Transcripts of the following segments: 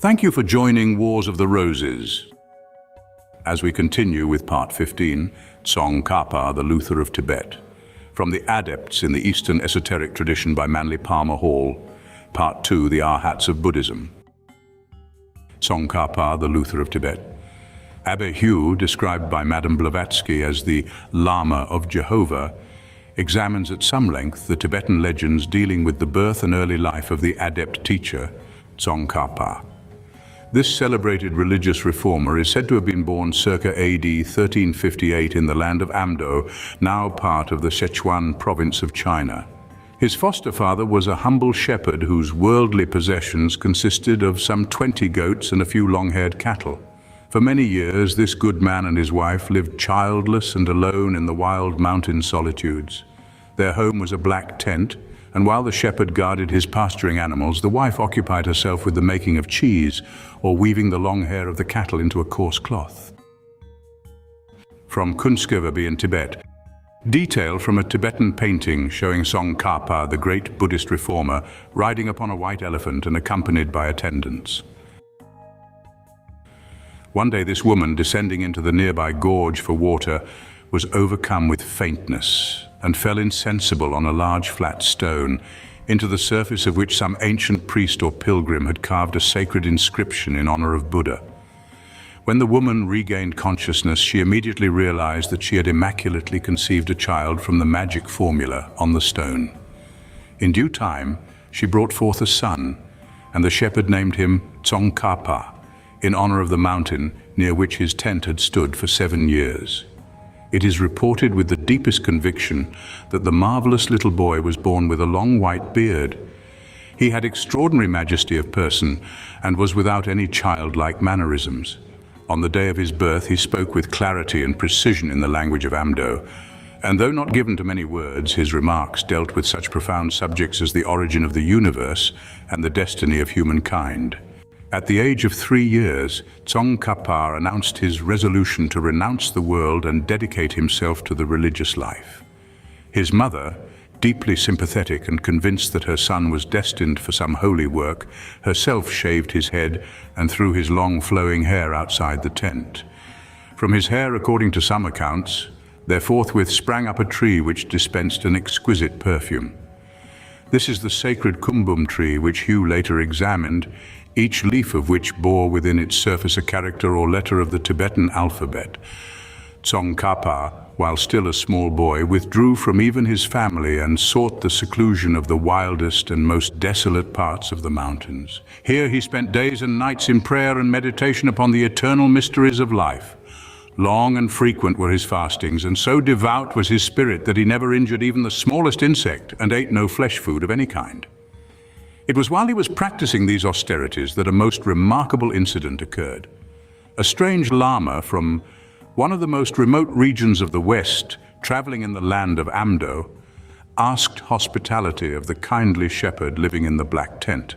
Thank you for joining Wars of the Roses. As we continue with Part 15, Tsong Ka-pa, the Luther of Tibet, from the Adepts in the Eastern Esoteric tradition by Manly Palmer Hall, Part 2, the Arhats of Buddhism. Tsong Ka-pa, the Luther of Tibet. Abbe Hue, described by Madam Blavatsky as the Lama of Jehovah, examines at some length the Tibetan legends dealing with the birth and early life of the Adept teacher, Tsong Ka-pa. This celebrated religious reformer is said to have been born circa AD 1358 in the land of Amdo, now part of the Szechwan province of China. His foster father was a humble shepherd whose worldly possessions consisted of some 20 goats and a few long-haired cattle. For many years, this good man and his wife lived childless and alone in the wild mountain solitudes. Their home was a black tent, and while the shepherd guarded his pasturing animals, the wife occupied herself with the making of cheese or weaving the long hair of the cattle into a coarse cloth. From Kunskeveby in Tibet, detail from a Tibetan painting showing Tsong Ka-pa, the great Buddhist reformer, riding upon a white elephant and accompanied by attendants. One day this woman, descending into the nearby gorge for water, was overcome with faintness and fell insensible on a large flat stone, into the surface of which some ancient priest or pilgrim had carved a sacred inscription in honor of Buddha. When the woman regained consciousness, she immediately realized that she had immaculately conceived a child from the magic formula on the stone. In due time, she brought forth a son, and the shepherd named him Tsong Ka-pa, in honor of the mountain near which his tent had stood for 7 years. It is reported with the deepest conviction that the marvelous little boy was born with a long white beard. He had extraordinary majesty of person and was without any childlike mannerisms. On the day of his birth, he spoke with clarity and precision in the language of Amdo, and though not given to many words, his remarks dealt with such profound subjects as the origin of the universe and the destiny of humankind. At the age of 3 years, Tsong Ka-pa announced his resolution to renounce the world and dedicate himself to the religious life. His mother, deeply sympathetic and convinced that her son was destined for some holy work, herself shaved his head and threw his long flowing hair outside the tent. From his hair, according to some accounts, there forthwith sprang up a tree which dispensed an exquisite perfume. This is the sacred kumbum tree which Hue later examined, each leaf of which bore within its surface a character or letter of the Tibetan alphabet. Tsong Ka-pa, while still a small boy, withdrew from even his family and sought the seclusion of the wildest and most desolate parts of the mountains. Here he spent days and nights in prayer and meditation upon the eternal mysteries of life. Long and frequent were his fastings, and so devout was his spirit that he never injured even the smallest insect and ate no flesh food of any kind. It was while he was practicing these austerities that a most remarkable incident occurred. A strange Lama from one of the most remote regions of the West, traveling in the land of Amdo, asked hospitality of the kindly shepherd living in the black tent.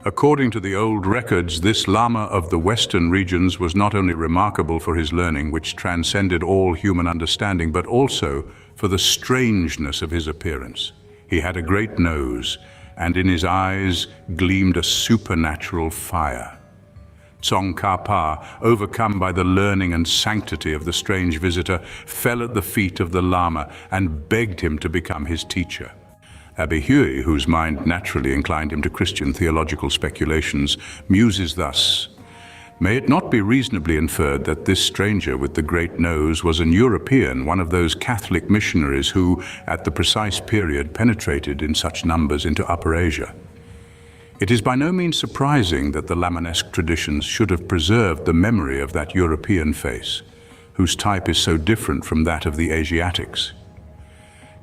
According to the old records, this Lama of the Western regions was not only remarkable for his learning, which transcended all human understanding, but also for the strangeness of his appearance. He had a great nose, and in his eyes gleamed a supernatural fire. Tsong Ka-pa, overcome by the learning and sanctity of the strange visitor, fell at the feet of the Lama and begged him to become his teacher. Abbe Hue, whose mind naturally inclined him to Christian theological speculations, muses thus: "May it not be reasonably inferred that this stranger with the great nose was an European, one of those Catholic missionaries who, at the precise period, penetrated in such numbers into Upper Asia? It is by no means surprising that the Lamanesque traditions should have preserved the memory of that European face, whose type is so different from that of the Asiatics.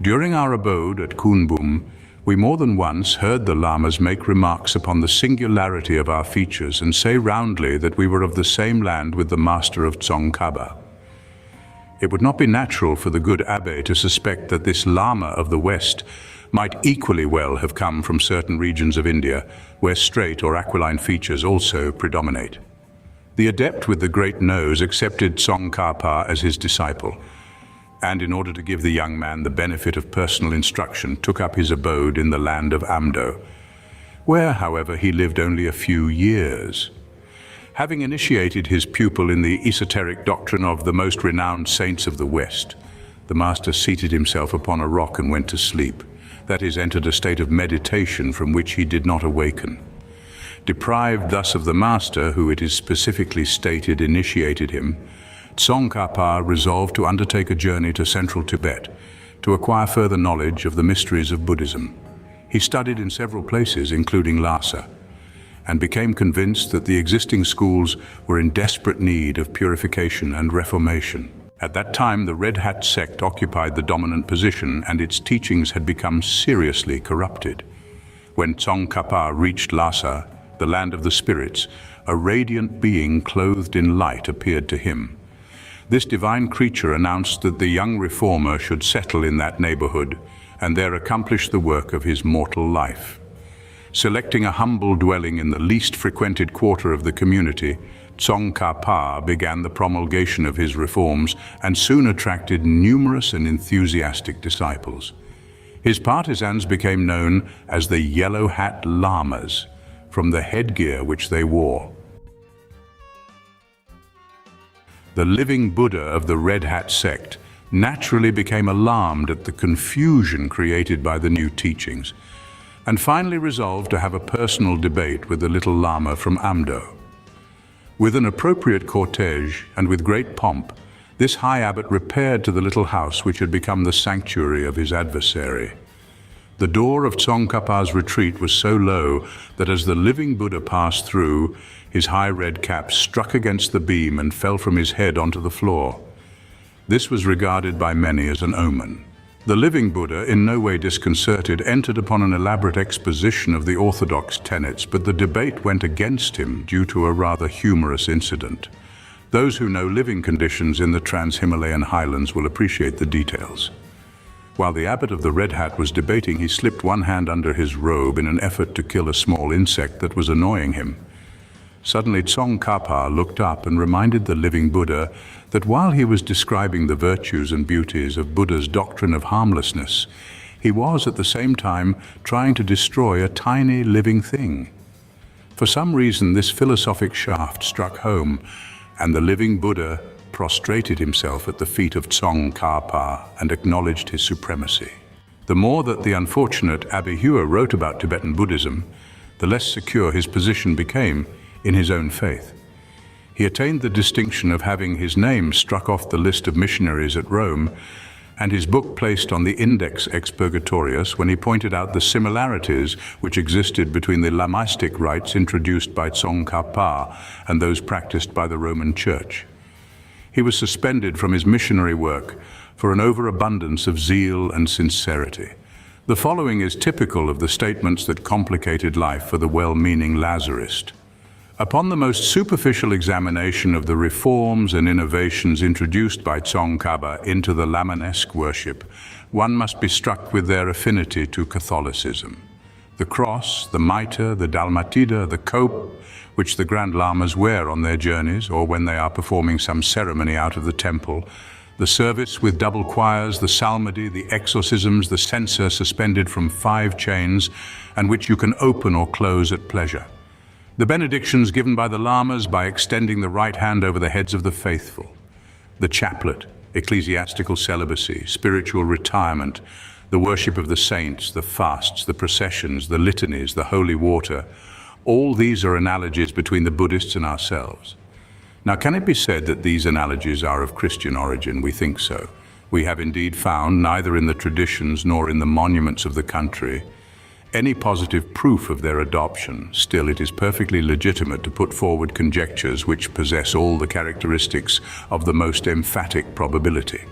During our abode at Kunbum, we more than once heard the Lamas make remarks upon the singularity of our features and say roundly that we were of the same land with the master of Tsong Ka-pa. It would not be natural for the good Abbe to suspect that this Lama of the West might equally well have come from certain regions of India, where straight or aquiline features also predominate. The adept with the great nose accepted Tsong Ka-pa as his disciple, and in order to give the young man the benefit of personal instruction, took up his abode in the land of Amdo. where, however, he lived only a few years. Having initiated his pupil in the esoteric doctrine of the most renowned saints of the West, the master seated himself upon a rock and went to sleep. That is, entered a state of meditation from which he did not awaken. Deprived thus of the master, who it is specifically stated initiated him, Tsong Ka-pa resolved to undertake a journey to central Tibet to acquire further knowledge of the mysteries of Buddhism. He studied in several places, including Lhasa, and became convinced that the existing schools were in desperate need of purification and reformation. At that time, the Red Hat sect occupied the dominant position, and its teachings had become seriously corrupted. When Tsong Ka-pa reached Lhasa, the land of the spirits, a radiant being clothed in light appeared to him. This divine creature announced that the young reformer should settle in that neighborhood and there accomplish the work of his mortal life. Selecting a humble dwelling in the least frequented quarter of the community, Tsong Ka-pa began the promulgation of his reforms and soon attracted numerous and enthusiastic disciples. His partisans became known as the Yellow Hat Lamas, from the headgear which they wore. The living Buddha of the Red Hat sect naturally became alarmed at the confusion created by the new teachings, and finally resolved to have a personal debate with the little Lama from Amdo. With an appropriate cortege and with great pomp, this high abbot repaired to the little house which had become the sanctuary of his adversary. The door of Tsong Ka-pa's retreat was so low that as the living Buddha passed through, his high red cap struck against the beam and fell from his head onto the floor. This was regarded by many as an omen. The living Buddha, in no way disconcerted, entered upon an elaborate exposition of the orthodox tenets, but the debate went against him due to a rather humorous incident. Those who know living conditions in the trans-Himalayan highlands will appreciate the details. While the abbot of the Red Hat was debating, he slipped one hand under his robe in an effort to kill a small insect that was annoying him. Suddenly, Tsong Ka-pa looked up and reminded the living Buddha that while he was describing the virtues and beauties of Buddha's doctrine of harmlessness, he was at the same time trying to destroy a tiny living thing. For some reason, this philosophic shaft struck home, and the living Buddha prostrated himself at the feet of Tsong Ka-pa and acknowledged his supremacy. The more that the unfortunate Abbe Hue wrote about Tibetan Buddhism, the less secure his position became in his own faith. He attained the distinction of having his name struck off the list of missionaries at Rome and his book placed on the Index Expurgatorius when he pointed out the similarities which existed between the Lamistic rites introduced by Tsong Ka-pa and those practiced by the Roman Church. He was suspended from his missionary work for an overabundance of zeal and sincerity. The following is typical of the statements that complicated life for the well-meaning Lazarist. Upon the most superficial examination of the reforms and innovations introduced by Tsong Ka-pa into the Lamanesque worship, one must be struck with their affinity to Catholicism. The cross, the mitre, the dalmatida, the cope, which the Grand Lamas wear on their journeys or when they are performing some ceremony out of the temple, the service with double choirs, the psalmody, the exorcisms, the censer suspended from 5 chains and which you can open or close at pleasure. The benedictions given by the Lamas by extending the right hand over the heads of the faithful. The chaplet, ecclesiastical celibacy, spiritual retirement, the worship of the saints, the fasts, the processions, the litanies, the holy water. All these are analogies between the Buddhists and ourselves. Now, can it be said that these analogies are of Christian origin? We think so. We have indeed found, neither in the traditions nor in the monuments of the country, any positive proof of their adoption. Still, it is perfectly legitimate to put forward conjectures which possess all the characteristics of the most emphatic probability.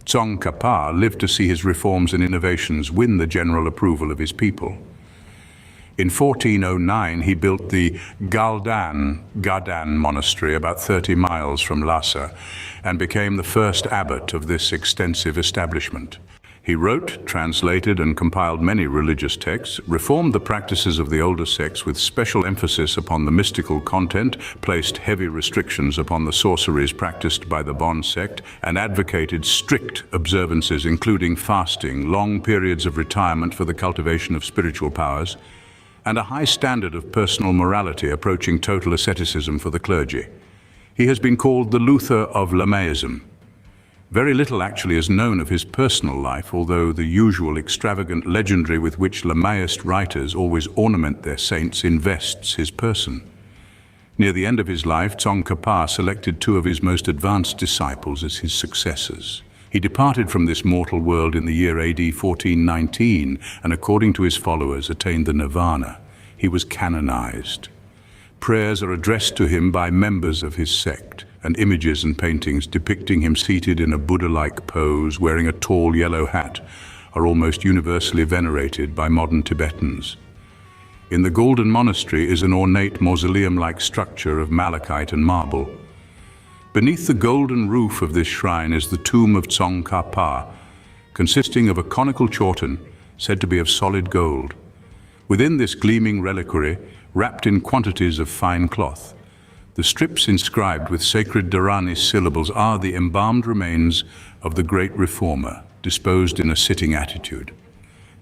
Tsong Ka-pa lived to see his reforms and innovations win the general approval of his people. In 1409, he built the Gadan monastery about 30 miles from Lhasa and became the first abbot of this extensive establishment. He wrote, translated, and compiled many religious texts, reformed the practices of the older sects with special emphasis upon the mystical content, placed heavy restrictions upon the sorceries practiced by the Bon sect, and advocated strict observances including fasting, long periods of retirement for the cultivation of spiritual powers, and a high standard of personal morality approaching total asceticism for the clergy. He has been called the Luther of Lamaism. Very little actually is known of his personal life, although the usual extravagant legendary with which Lamaist writers always ornament their saints invests his person. Near the end of his life, Tsong Ka-pa selected 2 of his most advanced disciples as his successors. He departed from this mortal world in the year AD 1419, and according to his followers, attained the nirvana. He was canonized. Prayers are addressed to him by members of his sect, and images and paintings depicting him seated in a Buddha-like pose, wearing a tall yellow hat, are almost universally venerated by modern Tibetans. In the Golden Monastery is an ornate mausoleum-like structure of malachite and marble. Beneath the golden roof of this shrine is the tomb of Tsong Ka-pa, consisting of a conical chorten said to be of solid gold. Within this gleaming reliquary, wrapped in quantities of fine cloth, the strips inscribed with sacred Dharani syllables are the embalmed remains of the great reformer, disposed in a sitting attitude.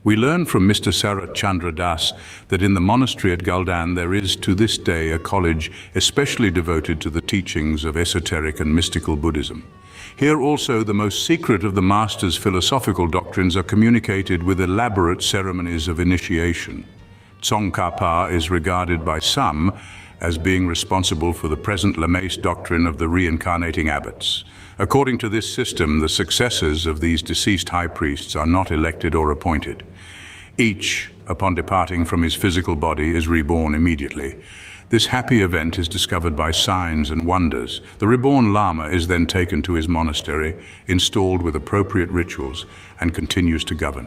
We learn from Mr. Sarat Chandra Das that in the monastery at Galdan there is to this day a college especially devoted to the teachings of esoteric and mystical Buddhism. Here also the most secret of the master's philosophical doctrines are communicated with elaborate ceremonies of initiation. Tsong Ka-pa is regarded by some as being responsible for the present Lamaist doctrine of the reincarnating abbots. According to this system, the successors of these deceased high priests are not elected or appointed. Each, upon departing from his physical body, is reborn immediately. This happy event is discovered by signs and wonders. The reborn Lama is then taken to his monastery, installed with appropriate rituals, and continues to govern.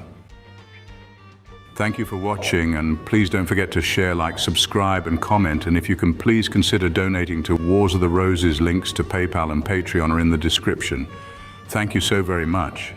Thank you for watching, and please don't forget to share, like, subscribe, and comment. And if you can, please consider donating to Wars of the Roses. Links to PayPal and Patreon are in the description. Thank you so very much.